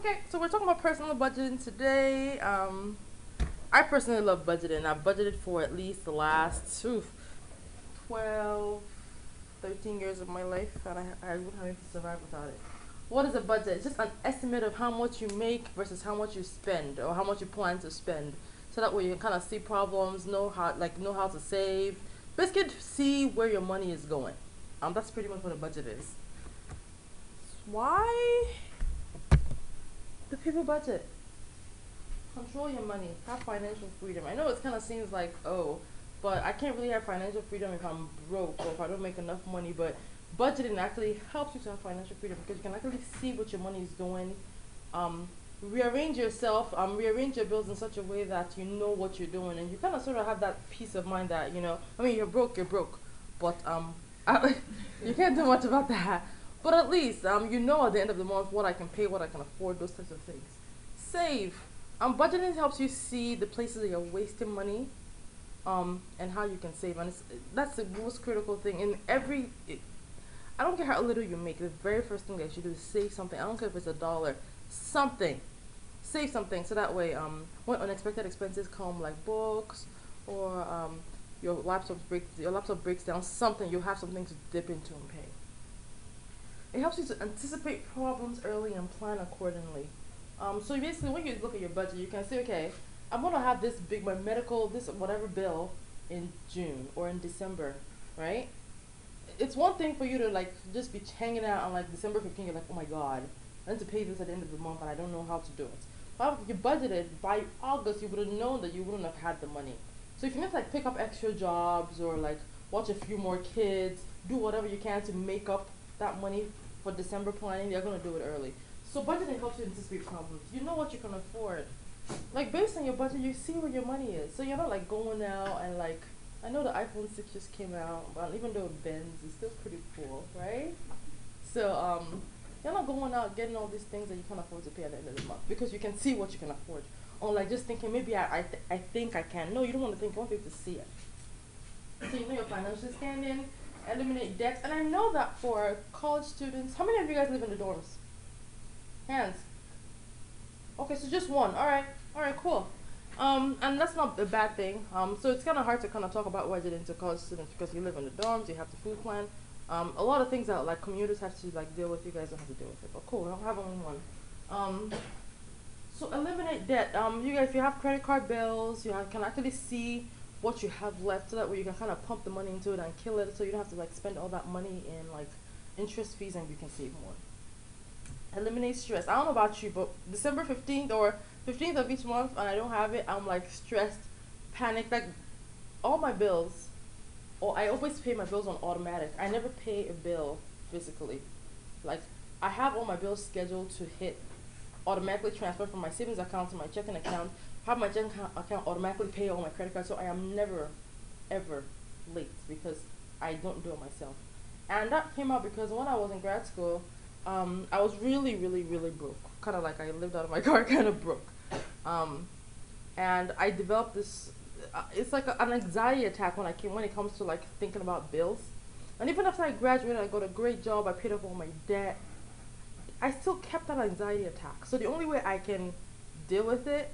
Okay, so we're talking about personal budgeting today. I personally love budgeting. I've budgeted for at least the last 12, 13 years of my life, and I wouldn't have to survive without it. What is a budget? It's just an estimate of how much you make versus how much you spend or how much you plan to spend. So that way you can kind of see problems, know how to save. Basically, see where your money is going. That's pretty much what a budget is. Why do people budget? Control your money. Have financial freedom. I know it kind of seems like, oh, but I can't really have financial freedom if I'm broke or if I don't make enough money. But budgeting actually helps you to have financial freedom because you can actually see what your money is doing. Rearrange yourself. Rearrange your bills in such a way that you know what you're doing, and you kind of sort of have that peace of mind that I mean, you're broke, but you can't do much about that. But at least you know at the end of the month what I can pay, what I can afford, those types of things. Save. Budgeting helps you see the places that you're wasting money, and how you can save. And that's the most critical thing. I don't care how little you make. The very first thing that you should do is save something. I don't care if it's a dollar, something. Save something so that way, when unexpected expenses come, like books or your laptop breaks down, something you have something to dip into and pay. It helps you to anticipate problems early and plan accordingly. So basically, when you look at your budget, you can say, okay, I'm gonna have my medical, this whatever bill in June or in December, right? It's one thing for you to like just be hanging out on like December 15th. You're like, oh my god, I need to pay this at the end of the month, and I don't know how to do it. However, if you budgeted by August, you would have known that you wouldn't have had the money. So if you need to like pick up extra jobs or like watch a few more kids, do whatever you can to make up that money for December planning, you're gonna do it early. So budgeting helps you anticipate problems. You know what you can afford. Like based on your budget, you see where your money is. So you're not like going out and like I know the iPhone 6 just came out, but even though it bends, it's still pretty cool, right? So you're not going out getting all these things that you can't afford to pay at the end of the month because you can see what you can afford. Or like just thinking maybe I think I can. No, you don't want to think. You want people to see it. So you know your financial standing, eliminate debt, and I know that for college students. How many of you guys live in the dorms? Hands. Okay, so just one. All right, cool. And that's not a bad thing. So it's kind of hard to kind of talk about budgeting to college students because you live in the dorms, you have the food plan. A lot of things that like commuters have to like deal with. You guys don't have to deal with it, but cool. I'll have only one. Um, so eliminate debt. You guys, if you have credit card bills, can actually see what you have left, so that way you can kind of pump the money into it and kill it, so you don't have to like spend all that money in like interest fees, and you can save more. Eliminate stress. I don't know about you, but December 15th or 15th of each month, and I don't have it, I'm like stressed, panicked. Like all my bills, or I always pay my bills on automatic. I never pay a bill physically. Like I have all my bills scheduled to hit automatically transfer from my savings account to my checking account. Have my checking account automatically pay all my credit cards, so I am never, ever late because I don't do it myself. And that came out because when I was in grad school, I was really, really, really broke. Kind of like I lived out of my car, kind of broke. Um, and I developed this. It's like an anxiety attack when it comes to like thinking about bills. And even after I graduated, I got a great job. I paid off all my debt. I still kept that anxiety attack. So the only way I can deal with it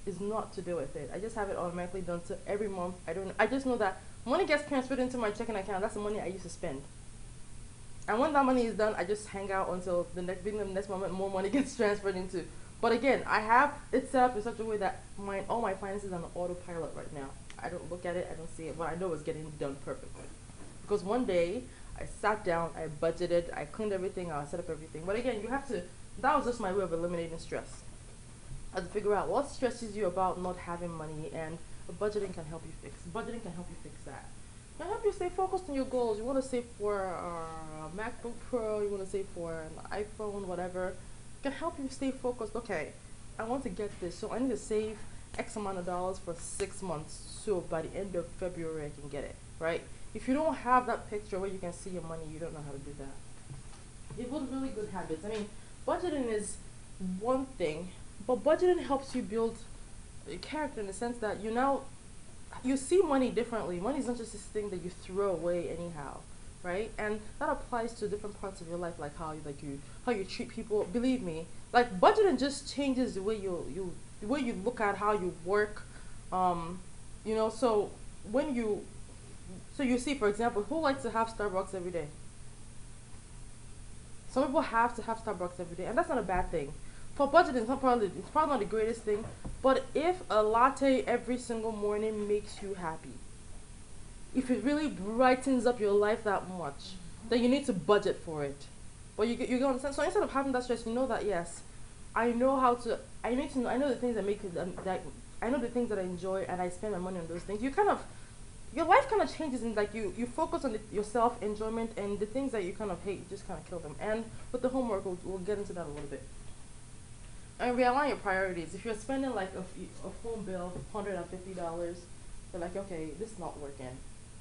is not to deal with it. I just have it automatically done. So every month, I don't. I just know that money gets transferred into my checking account. That's the money I used to spend. And when that money is done, I just hang out until the next moment more money gets transferred into. But again, I have it set up in such a way that all my finances are on autopilot right now. I don't look at it, I don't see it, but I know it's getting done perfectly. Because one day I sat down, I budgeted, I cleaned everything, I set up everything. But again, you have to. That was just my way of eliminating stress. I had to figure out what stresses you about not having money, and budgeting can help you fix. Budgeting can help you fix that. Can help you stay focused on your goals. You want to save for a MacBook Pro, you want to save for an iPhone, whatever. Can help you stay focused. Okay, I want to get this, so I need to save X amount of dollars for 6 months, so by the end of February I can get it, right? If you don't have that picture where you can see your money, you don't know how to do that. It builds really good habits. I mean, budgeting is one thing, but budgeting helps you build a character in the sense that you see money differently. Money is not just this thing that you throw away anyhow. right? And that applies to different parts of your life, like how you treat people. Believe me, like budgeting just changes the way the way you look at how you work. Um, so when you see, for example, who likes to have Starbucks every day? Some people have to have Starbucks every day, and that's not a bad thing. For budgeting, it's probably not the greatest thing, but if a latte every single morning makes you happy, if it really brightens up your life that much, then you need to budget for it. But you understand. So instead of having that stress, you know that yes, I know how to. I need to. Know, I know the things that make it. That I know the things that I enjoy, and I spend my money on those things. Your life kind of changes, and like you focus on your self enjoyment, and the things that you kind of hate, you just kind of kill them. And with the homework, we'll get into that a little bit. And realign your priorities. If you're spending like a phone bill of $150, you're like, okay, this is not working.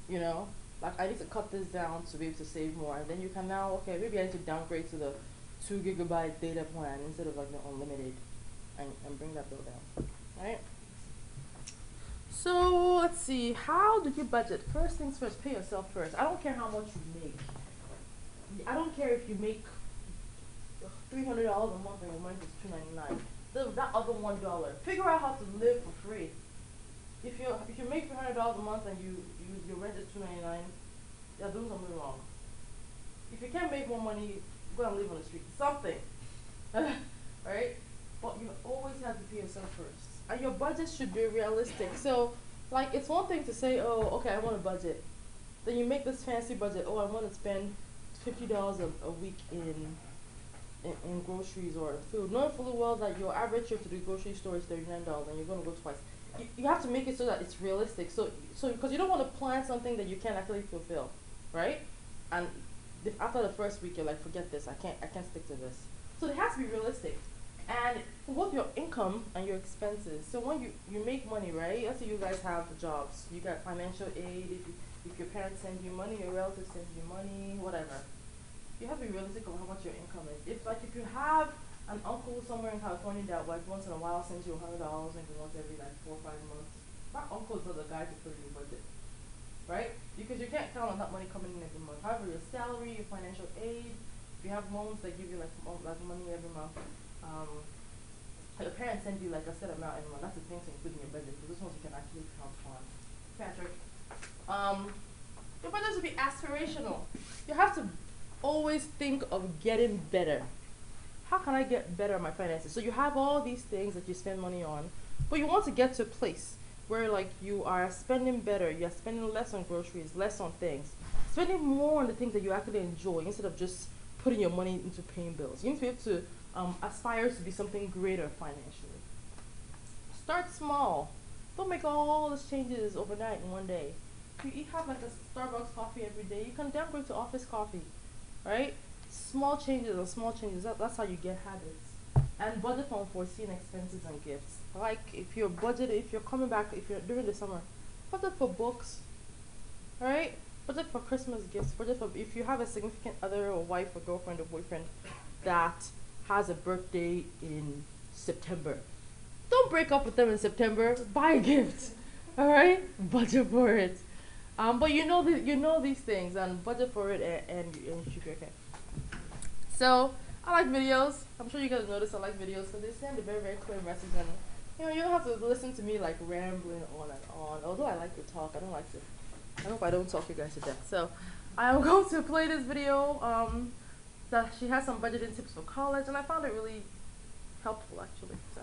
You know, like I need to cut this down to be able to save more. And then you can now, okay, maybe I need to downgrade to the 2 GB data plan instead of like the unlimited, and bring that bill down, right? So let's see, how do you budget? First things first, pay yourself first. I don't care how much you make. I don't care if you make $300 a month and your month is $299. That other $1, figure out how to live for free. If you make $300 a month and your rent is $299, you're doing something wrong. If you can't make more money, go and live on the street. Something, right? But you always have to pay yourself first, and your budget should be realistic. So, like, it's one thing to say, oh, okay, I want a budget. Then you make this fancy budget. Oh, I want to spend $50 a week in groceries or food, knowing fully well that your average trip to the grocery store is $39 and you're going to go twice. You have to make it so that it's realistic. So because you don't want to plan something that you can't actually fulfill, right? And if after the first week you're like, forget this, I can't stick to this. So it has to be realistic. And for both your income and your expenses. So when you make money, right? Let's say you guys have jobs, you got financial aid. If your parents send you money, your relatives send you money, whatever. You have to be realistic on how much your income is. If you have an uncle somewhere in California that like once in a while sends you $100 maybe once every like 4 or 5 months, that uncle is not the guy to put in your budget, right? Because you can't count on that money coming in every month. However, your salary, your financial aid, if you have loans that give you like money every month, your parents send you like a set amount every month. That's the thing to include in your budget, because those ones you can actually count on. Patrick, your budget should be aspirational. You have to always think of getting better. How can I get better at my finances? So you have all these things that you spend money on, but you want to get to a place where like you are spending better, you're spending less on groceries, less on things, spending more on the things that you actually enjoy instead of just putting your money into paying bills. You need to be able to aspire to be something greater financially. Start small. Don't make all these changes overnight in one day. If you have like a Starbucks coffee every day, you can downgrade to office coffee, right? Small changes and small changes, that's how you get habits. And budget for unforeseen expenses and gifts. Like if you're coming back, if you're during the summer, budget for books, right? Budget for Christmas gifts, budget for if you have a significant other or wife or girlfriend or boyfriend that has a birthday in September. Don't break up with them in September, buy a gift, all right? Budget for it. But you know these things and budget for it and you should be okay. So I like videos. I'm sure you guys notice I like videos because they send a very, very clear message, and you don't have to listen to me like rambling on and on. Although I like to talk, I hope I don't talk you guys to death. So I'm going to play this video. That she has some budgeting tips for college, and I found it really helpful actually. So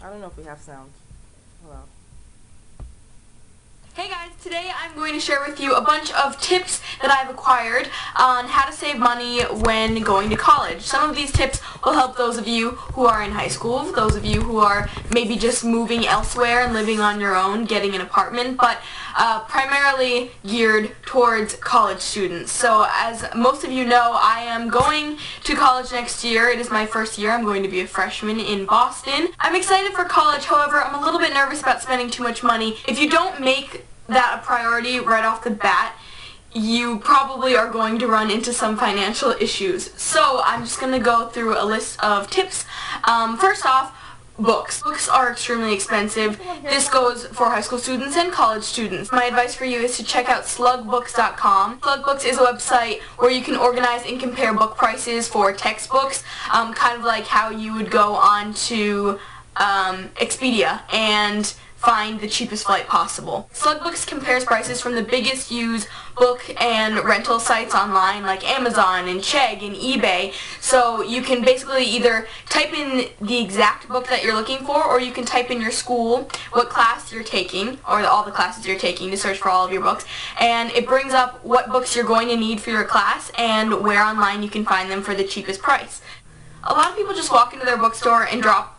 I don't know if we have sound. Hello. Hey guys, today I'm going to share with you a bunch of tips that I've acquired on how to save money when going to college. Some of these tips will help those of you who are in high school, those of you who are maybe just moving elsewhere and living on your own, getting an apartment, but primarily geared towards college students. So as most of you know, I am going to college next year. It is my first year. I'm going to be a freshman in Boston. I'm excited for college, however, I'm a little bit nervous about spending too much money. If you don't make that a priority right off the bat, you probably are going to run into some financial issues. So I'm just going to go through a list of tips. First off, books. Books are extremely expensive. This goes for high school students and college students. My advice for you is to check out slugbooks.com. Slugbooks is a website where you can organize and compare book prices for textbooks, kind of like how you would go on to Expedia and find the cheapest flight possible. Slugbooks compares prices from the biggest used book and rental sites online like Amazon and Chegg and eBay. So you can basically either type in the exact book that you're looking for, or you can type in your school, what class you're taking, or all the classes you're taking to search for all of your books, and it brings up what books you're going to need for your class and where online you can find them for the cheapest price. A lot of people just walk into their bookstore and drop,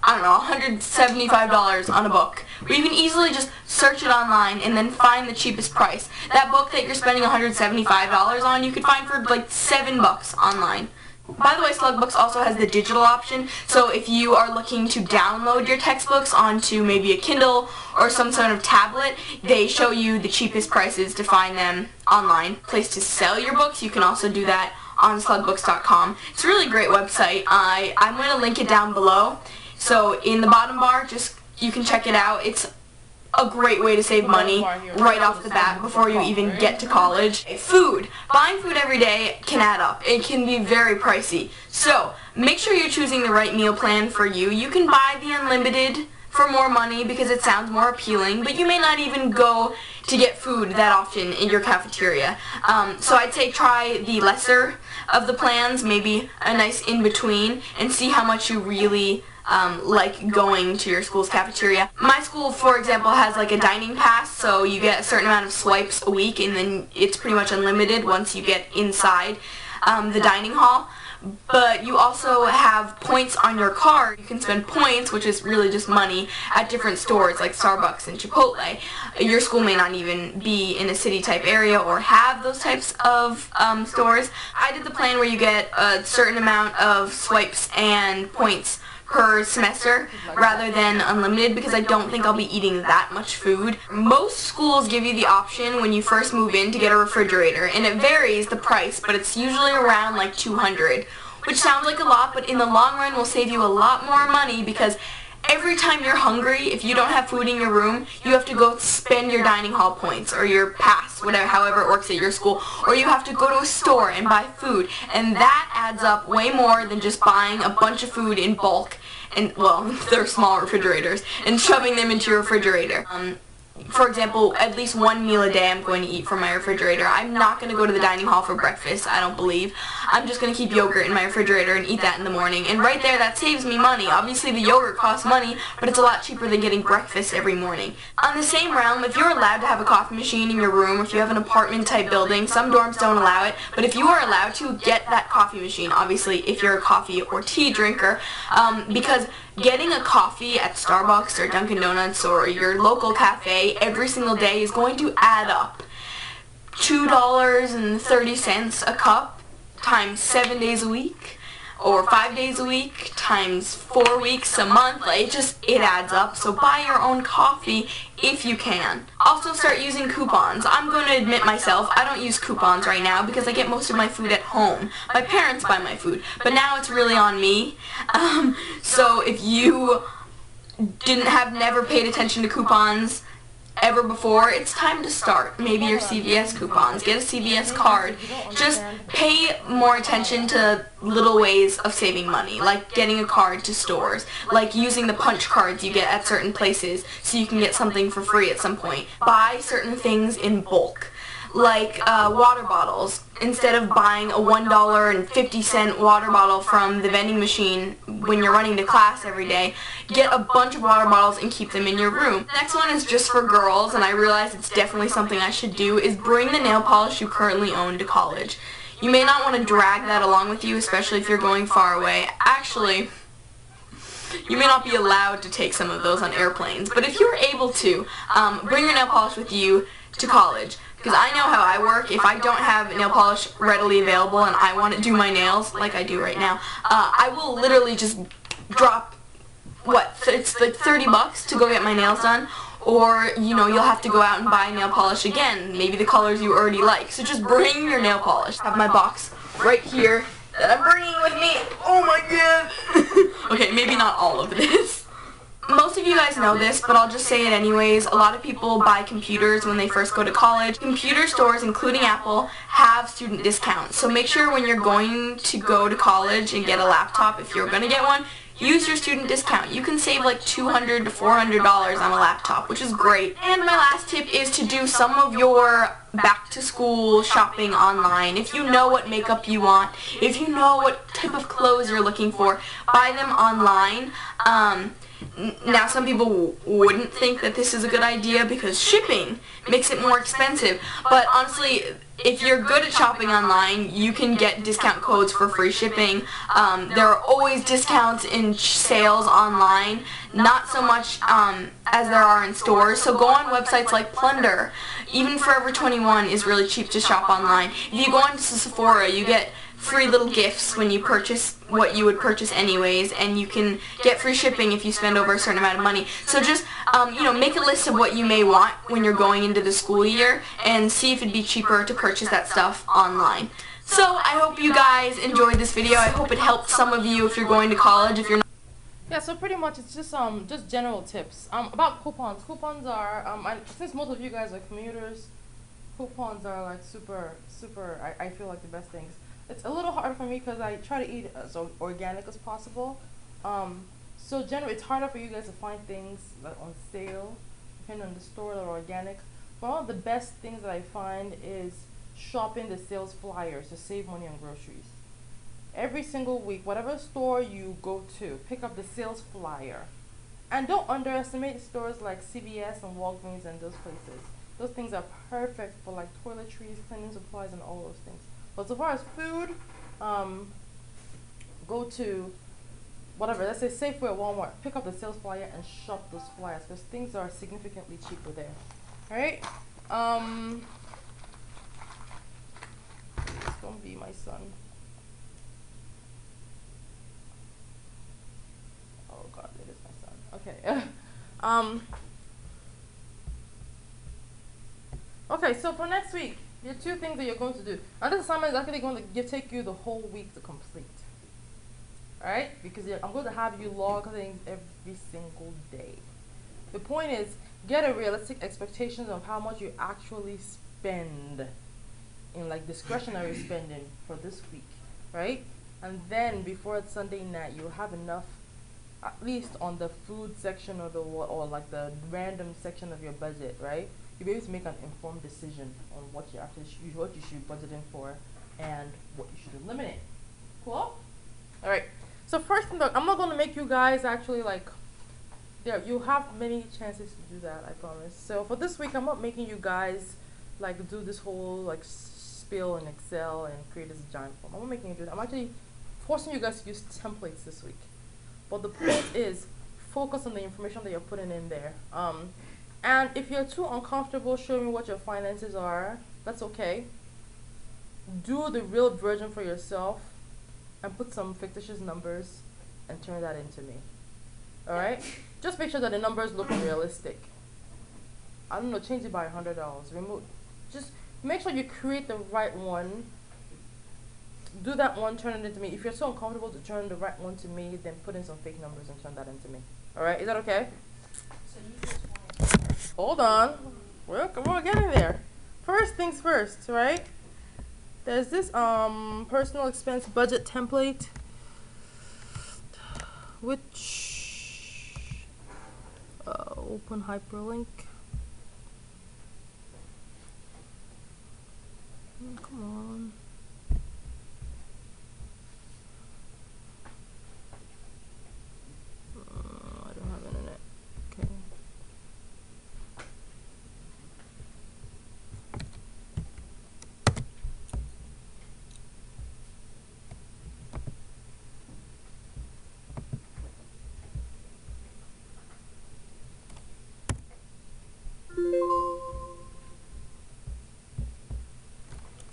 I don't know, $175 on a book. Or you can easily just search it online and then find the cheapest price. That book that you're spending $175 on, you could find for like $7 online. By the way, Slugbooks also has the digital option, so if you are looking to download your textbooks onto maybe a Kindle or some sort of tablet, they show you the cheapest prices to find them online. Place to sell your books, you can also do that on slugbooks.com. It's a really great website. I'm going to link it down below. So in the bottom bar, you can check it out. It's a great way to save money right off the bat before you even get to college. Food. Buying food every day can add up. It can be very pricey. So make sure you're choosing the right meal plan for you. You can buy the unlimited for more money because it sounds more appealing, but you may not even go to get food that often in your cafeteria. So I'd say try the lesser of the plans, maybe a nice in-between, and see how much you really like going to your school's cafeteria. My school, for example, has like a dining pass, so you get a certain amount of swipes a week, and then it's pretty much unlimited once you get inside the dining hall. But you also have points on your card. You can spend points, which is really just money, at different stores like Starbucks and Chipotle. Your school may not even be in a city type area or have those types of stores. I did the plan where you get a certain amount of swipes and points per semester rather than unlimited, because I don't think I'll be eating that much food. Most schools give you the option when you first move in to get a refrigerator, and it varies the price, but it's usually around like $200, which sounds like a lot, but in the long run will save you a lot more money, because every time you're hungry, if you don't have food in your room, you have to go spend your dining hall points or your pass, whatever, however it works at your school, or you have to go to a store and buy food, and that adds up way more than just buying a bunch of food in bulk, and, well, they're small refrigerators, and shoving them into your refrigerator. For example, at least one meal a day I'm going to eat from my refrigerator. I'm not going to go to the dining hall for breakfast, I don't believe. I'm just going to keep yogurt in my refrigerator and eat that in the morning. And right there, that saves me money. Obviously, the yogurt costs money, but it's a lot cheaper than getting breakfast every morning. On the same realm, if you're allowed to have a coffee machine in your room, if you have an apartment-type building, some dorms don't allow it, but if you are allowed to, get that coffee machine, obviously, if you're a coffee or tea drinker, because getting a coffee at Starbucks or Dunkin' Donuts or your local cafe every single day is going to add up. $2.30 a cup times 7 days a week, or 5 days a week times 4 weeks a month. Like, it adds up. So buy your own coffee if you can. Also start using coupons. I'm going to admit myself, I don't use coupons right now because I get most of my food at home. My parents buy my food, but now it's really on me. So if you never paid attention to coupons ever before, it's time to start. Maybe your CVS coupons. Get a CVS card. Just pay more attention to little ways of saving money, like getting a card to stores, like using the punch cards you get at certain places so you can get something for free at some point. Buy certain things in bulk, like water bottles. Instead of buying a $1.50 water bottle from the vending machine when you're running to class every day, get a bunch of water bottles and keep them in your room. The next one is just for girls, and I realize it's definitely something I should do, is bring the nail polish you currently own to college. You may not want to drag that along with you, especially if you're going far away. Actually, you may not be allowed to take some of those on airplanes, but if you're able to, bring your nail polish with you to college. Because I know how I work. If I don't have nail polish readily available and I want to do my nails, like I do right now, I will literally just drop, it's like $30 to go get my nails done. Or, you know, you'll have to go out and buy nail polish again, maybe the colors you already like. So just bring your nail polish. I have my box right here that I'm bringing with me. Oh my god. Okay, maybe not all of this. of you guys know this, but I'll just say it anyways. A lot of people buy computers when they first go to college. Computer stores, including Apple, have student discounts. So make sure when you're going to go to college and get a laptop, if you're going to get one, use your student discount. You can save like $200 to $400 on a laptop, which is great. And my last tip is to do some of your back to school shopping online. If you know what makeup you want, if you know what type of clothes you're looking for, buy them online. Now some people wouldn't think that this is a good idea because shipping makes it more expensive, but honestly, if you're good at shopping online, you can get discount codes for free shipping. There are always discounts in sales online, not so much as there are in stores. So go on websites like Plunder. Even Forever 21 is really cheap to shop online. If you go onto Sephora, you get free little gifts when you purchase what you would purchase anyways, and you can get free shipping if you spend over a certain amount of money. So just make a list of what you may want when you're going into the school year and see if it'd be cheaper to purchase that stuff online. So I hope you guys enjoyed this video. I hope it helped some of you if you're going to college. If you're not. Yeah, so pretty much it's just general tips about coupons. Coupons are since most of you guys are commuters, coupons are like super I feel like the best things. It's a little hard for me because I try to eat as organic as possible. So generally it's harder for you guys to find things like on sale, depending on the store, that are organic. But one of the best things that I find is shopping the sales flyers to save money on groceries. Every single week, whatever store you go to, pick up the sales flyer. And don't underestimate stores like CVS and Walgreens and those places. Those things are perfect for like toiletries, cleaning supplies, and all those things. But so far as food, go to whatever, let's say Safeway or Walmart, pick up the sales flyer and shop those flyers because things are significantly cheaper there. Alright? It's gonna be my son. Oh god, it is my son. Okay. Okay, so for next week, your two things that you're going to do. Now this assignment is actually going to take you the whole week to complete. Alright? Because I'm going to have you log things every single day. The point is, get a realistic expectation of how much you actually spend in like discretionary spending for this week. Right? And then before it's Sunday night, you'll have enough, at least on the food section or like the random section of your budget, right? You'll be able to make an informed decision on what you should budget in for and what you should eliminate. Cool? Alright. So first thing, I'm not going to make you guys actually like, you have many chances to do that, I promise. So for this week, I'm not making you guys like do this whole like spiel in Excel and create this giant form. I'm not making you do that. I'm actually forcing you guys to use templates this week. But the point is, focus on the information that you're putting in there. And if you're too uncomfortable showing what your finances are, that's okay. Do the real version for yourself and put some fictitious numbers and turn that into me. Alright? Just make sure that the numbers look realistic. I don't know, change it by $100. Just make sure you create the right one. Do that one, turn it into me. If you're so uncomfortable to turn the right one to me, then put in some fake numbers and turn that into me. Alright, is that okay? So you just want to Hold on. We're getting there. First things first, right? There's this personal expense budget template, which open hyperlink. Come on. I don't have internet. Okay.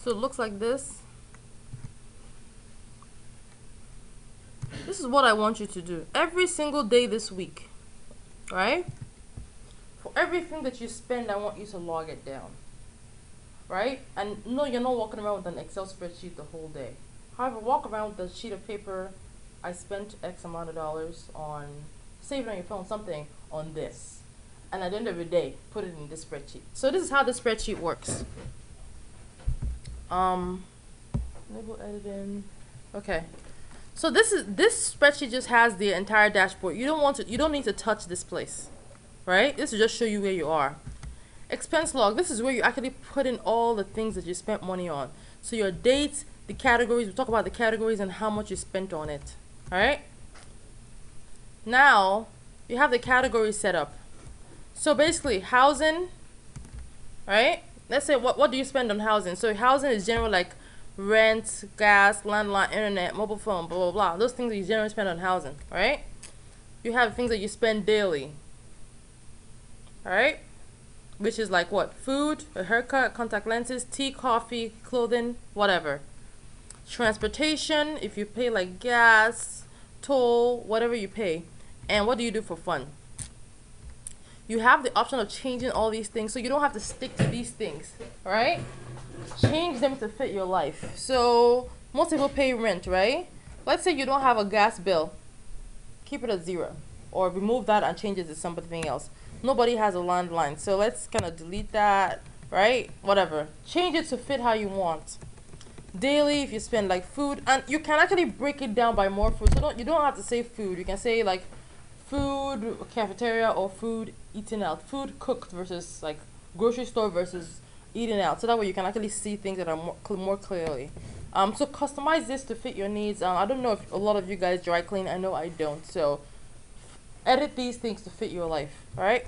So it looks like this. This is what I want you to do every single day this week, right? For everything that you spend, I want you to log it down, right? And no, you're not walking around with an Excel spreadsheet the whole day. However, walk around with a sheet of paper. I spent X amount of dollars on save it on your phone, something on this. And at the end of the day, put it in this spreadsheet. So this is how the spreadsheet works. Label editing. Okay. So this spreadsheet just has the entire dashboard. You don't need to touch this place. Right? This will just show you where you are. Expense log. This is where you actually put in all the things that you spent money on. So your dates, the categories, we'll talk about the categories and how much you spent on it. Alright? Now, you have the categories set up. So basically, housing, right? Let's say, what do you spend on housing? So housing is general like rent, gas, landline, internet, mobile phone, blah, blah, blah. Those things that you generally spend on housing, right? You have things that you spend daily. Alright? Which is like what? Food, a haircut, contact lenses, tea, coffee, clothing, whatever. Transportation, if you pay like gas, toll, whatever you pay. And what do you do for fun? You have the option of changing all these things, so you don't have to stick to these things, alright? Change them to fit your life. So most people pay rent, right? Let's say you don't have a gas bill. Keep it at 0. Or remove that and change it to something else. Nobody has a landline, so let's kind of delete that, right? Whatever. Change it to fit how you want. Daily, if you spend like food, and you can actually break it down by more food. So you don't have to say food. You can say like food cafeteria or food eaten out. Food cooked versus like grocery store versus eating out. So that way you can actually see things that are more clearly. So customize this to fit your needs. I don't know if a lot of you guys dry clean. I know I don't. So edit these things to fit your life. Alright?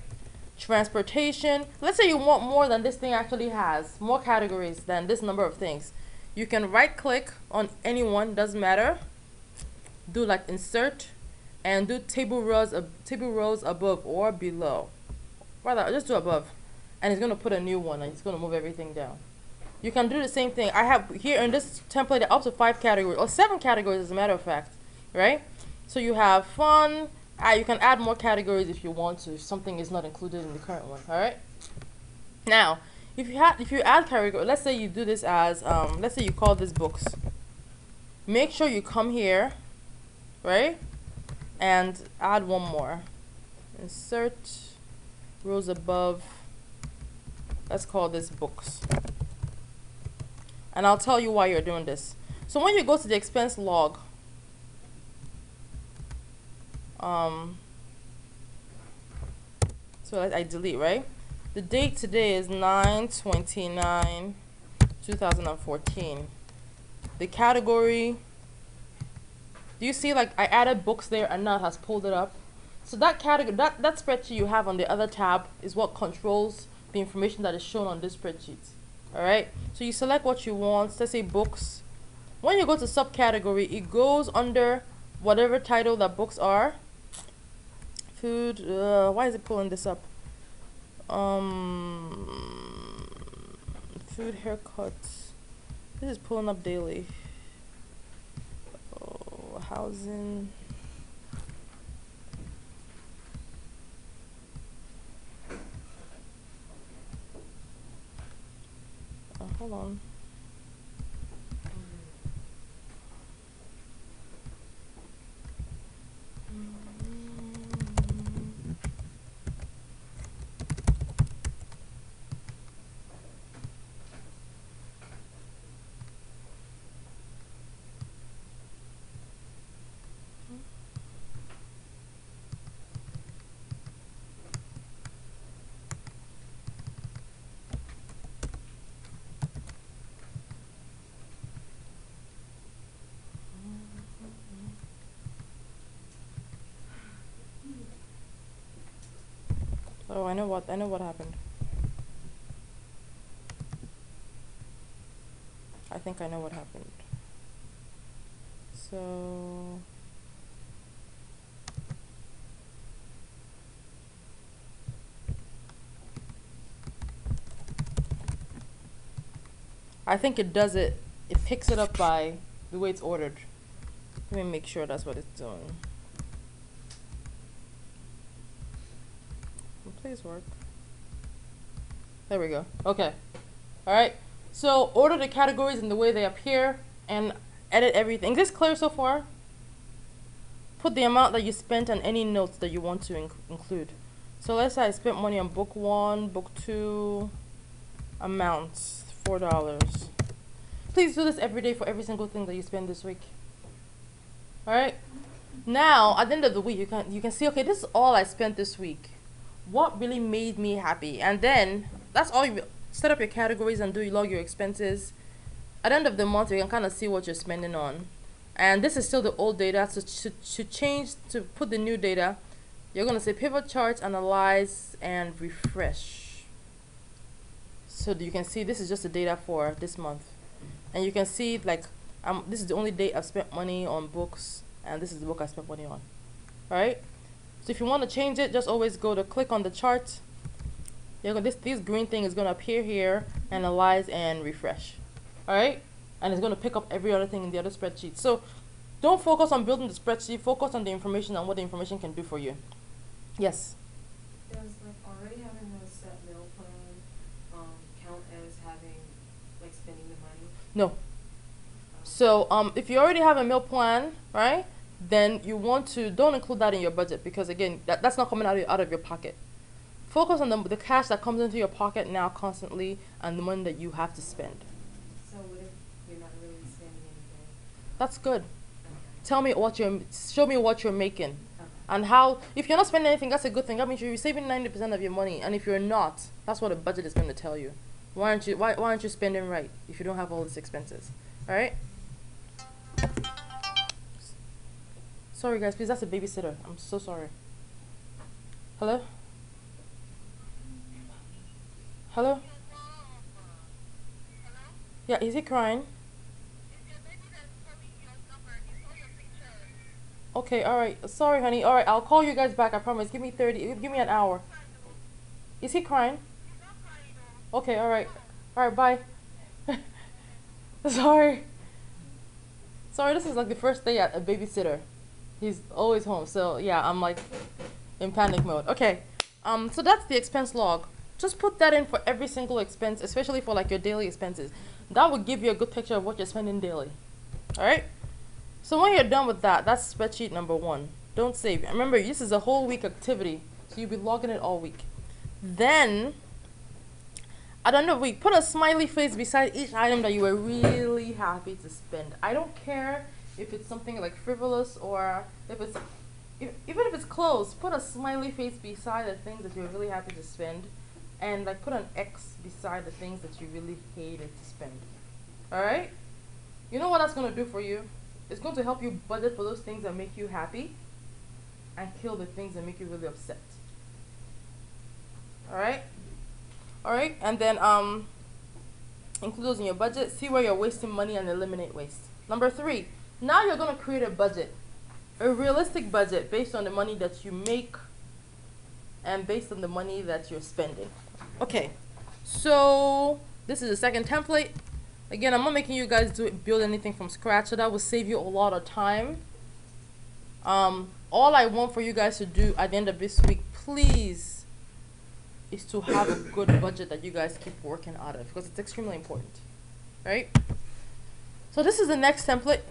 Transportation. Let's say you want more than this thing actually has. More categories than this number of things. You can right click on any one, doesn't matter. Do like insert and do table rows above or below. Rather, just do above. And it's going to put a new one and it's going to move everything down. You can do the same thing. I have here in this template up to 5 categories or 7 categories as a matter of fact. Right? So you have fun. You can add more categories if you want to, if something is not included in the current one. Alright? Now, if you add category, let's say you do this as let's say you call this books. Make sure you come here, right? And add one more. Insert rows above. Let's call this books. And I'll tell you why you're doing this. So when you go to the expense log, so I delete, right? The date today is 9/29/2014. The category, do you see like I added books there and now it has pulled it up? So that category, that spreadsheet you have on the other tab is what controls the information that is shown on this spreadsheet. Alright? So you select what you want, let's say books. When you go to subcategory, it goes under whatever title that books are. Food, why is it pulling this up? Food, haircuts. This is pulling up daily. Oh, housing. Hold on. Oh, I know what happened. I think I know what happened. So I think it does it picks it up by the way it's ordered. Let me make sure that's what it's doing. Please work. There we go. Okay. Alright. So order the categories in the way they appear and edit everything. Is this clear so far? put the amount that you spent and any notes that you want to include. So let's say I spent money on book 1, book 2, amounts, $4. Please do this every day for every single thing that you spend this week. Alright? Now, at the end of the week, you can see, okay, this is all I spent this week. What really made me happy? And then, that's all you set up your categories and log your expenses. At the end of the month, you can kind of see what you're spending on. And this is still the old data, so to put the new data, you're going to say pivot charts, analyze, and refresh. So that you can see this is just the data for this month. And you can see, like, this is the only day I've spent money on books, and this is the book I spent money on. Alright? So if you want to change it, just always go to click on the chart. This green thing is going to appear here, analyze, and refresh. Alright? And it's going to pick up every other thing in the other spreadsheet. So don't focus on building the spreadsheet, focus on the information and what the information can do for you. Yes? Does like already having a set meal plan count as having like spending the money? No. So if you already have a meal plan, right, then you want to, don't include that in your budget, because again, that's not coming out of your pocket. Focus on the cash that comes into your pocket now constantly and the money that you have to spend. So what if you're not really spending anything? That's good. Okay. Show me what you're making. Okay. And how, if you're not spending anything, that's a good thing. That means you're saving 90% of your money. And if you're not, that's what a budget is going to tell you. Why aren't you spending right if you don't have all these expenses? Alright? Sorry guys, please, that's a babysitter. I'm so sorry. Hello? Hello? Yeah, is he crying? Okay, alright. Sorry, honey. Alright, I'll call you guys back, I promise. Give me an hour. Is he crying? Okay, alright. Alright, bye. Sorry. Sorry, this is like the first day at a babysitter. He's always home, so yeah, I'm like in panic mode. Okay, so that's the expense log. Just put that in for every single expense, especially for like your daily expenses. That will give you a good picture of what you're spending daily. Alright? So when you're done with that, that's spreadsheet number 1. Don't save. Remember, this is a whole week activity, so you'll be logging it all week. Then, at the end of the week, put a smiley face beside each item that you were really happy to spend. I don't care if it's something like frivolous or even if it's clothes, put a smiley face beside the things that you're really happy to spend, and like put an X beside the things that you really hated to spend. Alright? You know what that's going to do for you? It's going to help you budget for those things that make you happy and kill the things that make you really upset. Alright? Alright, and then include those in your budget. See where you're wasting money and eliminate waste. Number 3, now you're going to create a budget. A realistic budget based on the money that you make and based on the money that you're spending. Okay, so this is the second template. Again, I'm not making you guys build anything from scratch, so that will save you a lot of time. All I want for you guys to do at the end of this week, please, is to have a good budget that you guys keep working out of, because it's extremely important, right? So this is the next template.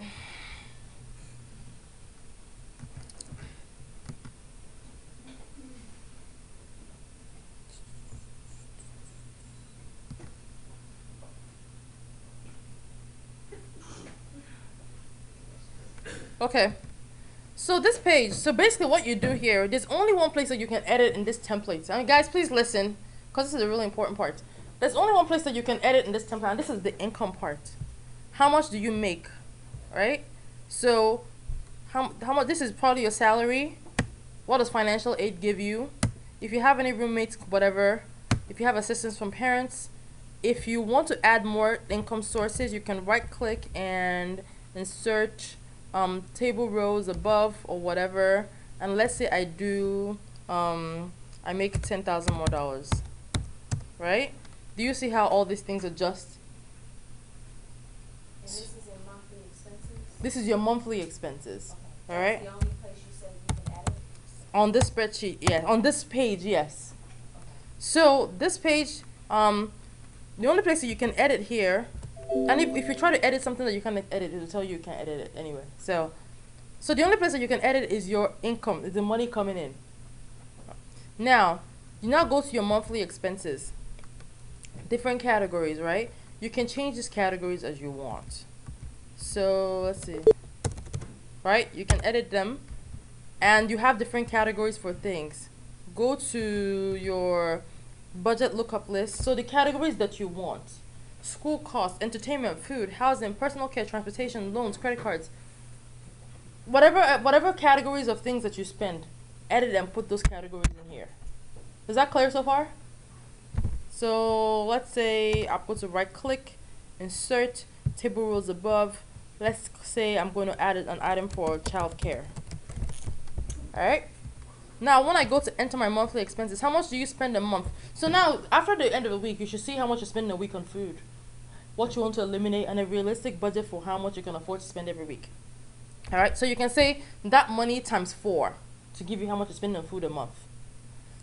Okay, so this page, so basically what you do here, there's only one place that you can edit in this template. And guys, please listen, because this is a really important part. There's only one place that you can edit in this template, and this is the income part. How much do you make, right? So, how much, this is probably your salary. What does financial aid give you? If you have any roommates, whatever. If you have assistance from parents. If you want to add more income sources, you can right click and insert table rows above or whatever, and let's say I do I make $10,000 more, right? Do you see how all these things adjust? And this is in monthly expenses? This is your monthly expenses. Okay. All right? That's the only place you said you can add it? On this spreadsheet, yeah. On this page, yes. Okay. So this page, the only place that you can edit here, and if you try to edit something that you can't edit, it'll tell you can't edit it anyway. So So the only place that you can edit is your income, is the money coming in. Now, you now go to your monthly expenses. Different categories, right? You can change these categories as you want. So let's see. Right? You can edit them. And you have different categories for things. Go to your budget lookup list. So the categories that you want: school costs, entertainment, food, housing, personal care, transportation, loans, credit cards. Whatever categories of things that you spend, edit and put those categories in here. Is that clear so far? So let's say I'm going to right click, insert, table rows above. Let's say I'm going to add an item for childcare. Alright? Now when I go to enter my monthly expenses, how much do you spend a month? So now after the end of the week, you should see how much you spend a week on food, what you want to eliminate, and a realistic budget for how much you can afford to spend every week. Alright, so you can say that money times 4 to give you how much you spend on food a month.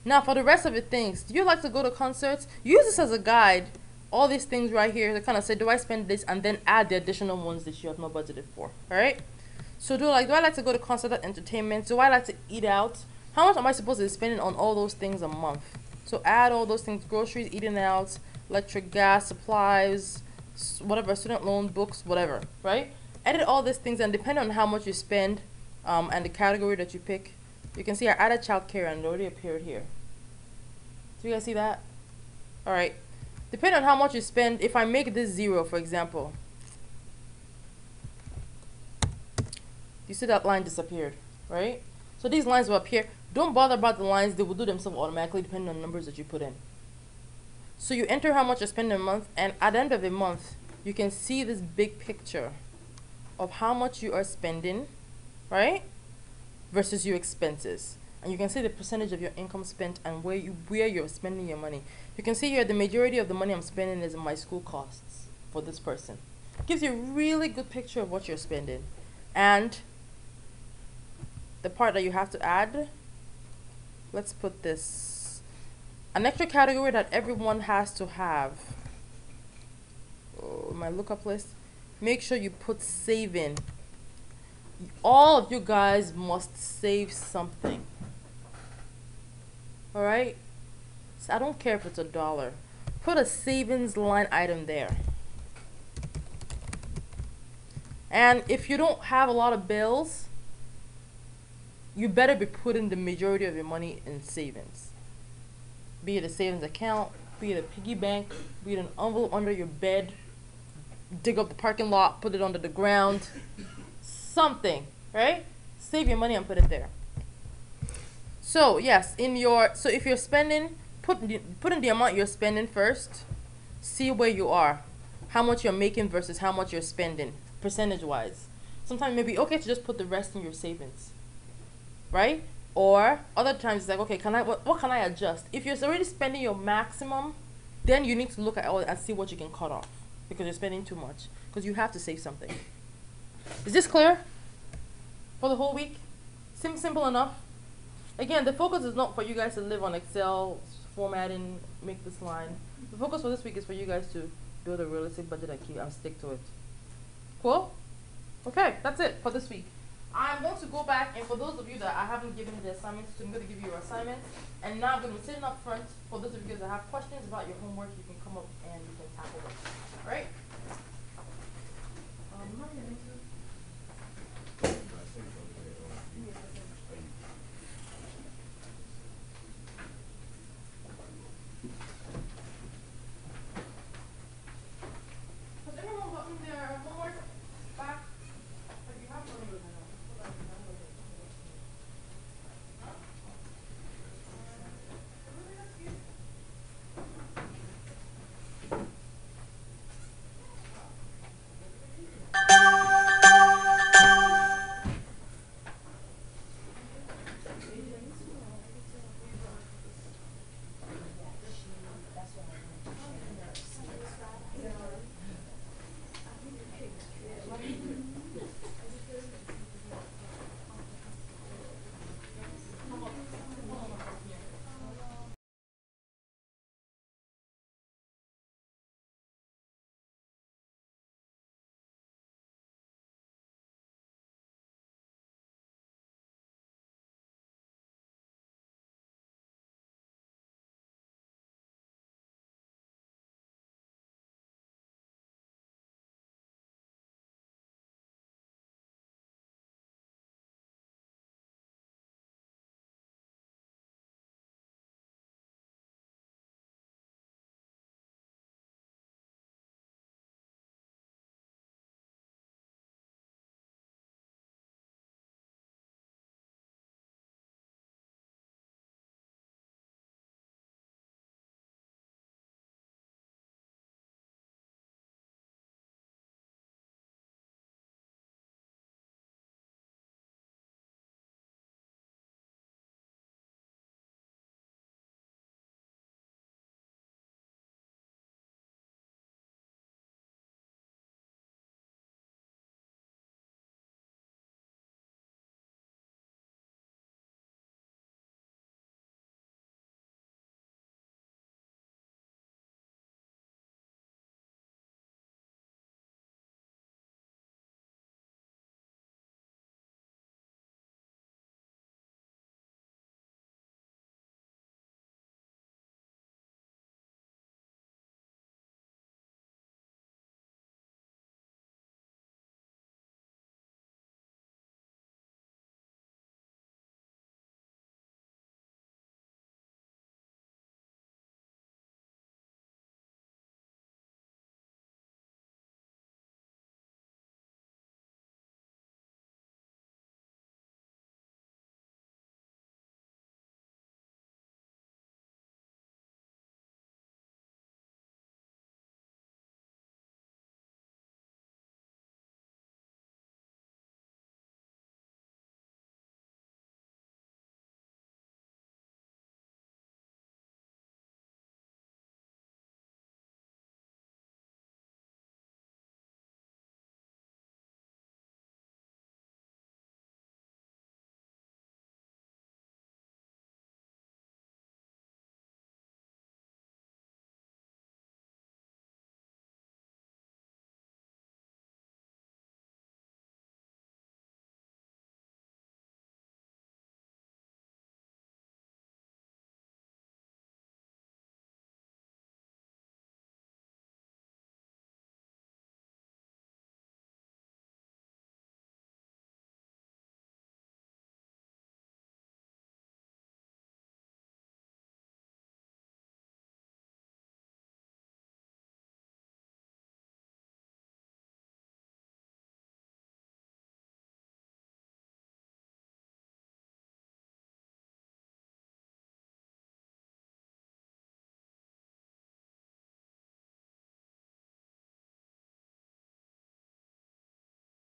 Now for the rest of the things, do you like to go to concerts? Use this as a guide. All these things right here to kind of say, do I spend this, and then add the additional ones that you have not budgeted for. Alright? So do I like to go to concert and entertainment? Do I like to eat out? How much am I supposed to be spending on all those things a month? So add all those things: groceries, eating out, electric, gas, supplies, whatever, student loan, books, whatever, right? Edit all these things, and depending on how much you spend and the category that you pick, you can see I added childcare and it already appeared here. Do you guys see that? Alright. Depending on how much you spend, if I make this 0, for example, you see that line disappeared, right? So these lines will appear. Don't bother about the lines. They will do themselves automatically depending on the numbers that you put in. So you enter how much you spend a month, and at the end of the month, you can see this big picture of how much you are spending, right? Versus your expenses. And you can see the percentage of your income spent and where you're spending your money. You can see here the majority of the money I'm spending is in my school costs for this person. Gives you a really good picture of what you're spending. And the part that you have to add, let's put this, an extra category that everyone has to have. Oh, my lookup list. Make sure you put saving. All of you guys must save something. Alright? So I don't care if it's $1. Put a savings line item there. And if you don't have a lot of bills, you better be putting the majority of your money in savings. Be it a savings account, be it a piggy bank, be it an envelope under your bed, dig up the parking lot, put it under the ground, something, right? Save your money and put it there. So yes, so if you're spending, put in the amount you're spending first. See where you are, how much you're making versus how much you're spending, percentage-wise. Sometimes it may be okay to just put the rest in your savings, right? Or other times it's like, okay, what can I adjust? If you're already spending your maximum, then you need to look at all and see what you can cut off because you're spending too much. Because you have to save something. Is this clear? For the whole week? Simple enough. Again, the focus is not for you guys to live on Excel, formatting, make this line. The focus for this week is for you guys to build a realistic budget and stick to it. Cool? Okay, that's it for this week. I'm going to go back, and for those of you that I haven't given the assignments to, I'm going to give you your assignments. And now I'm going to be sitting up front. For those of you guys that have questions about your homework, you can come up and you can tackle them. Alright?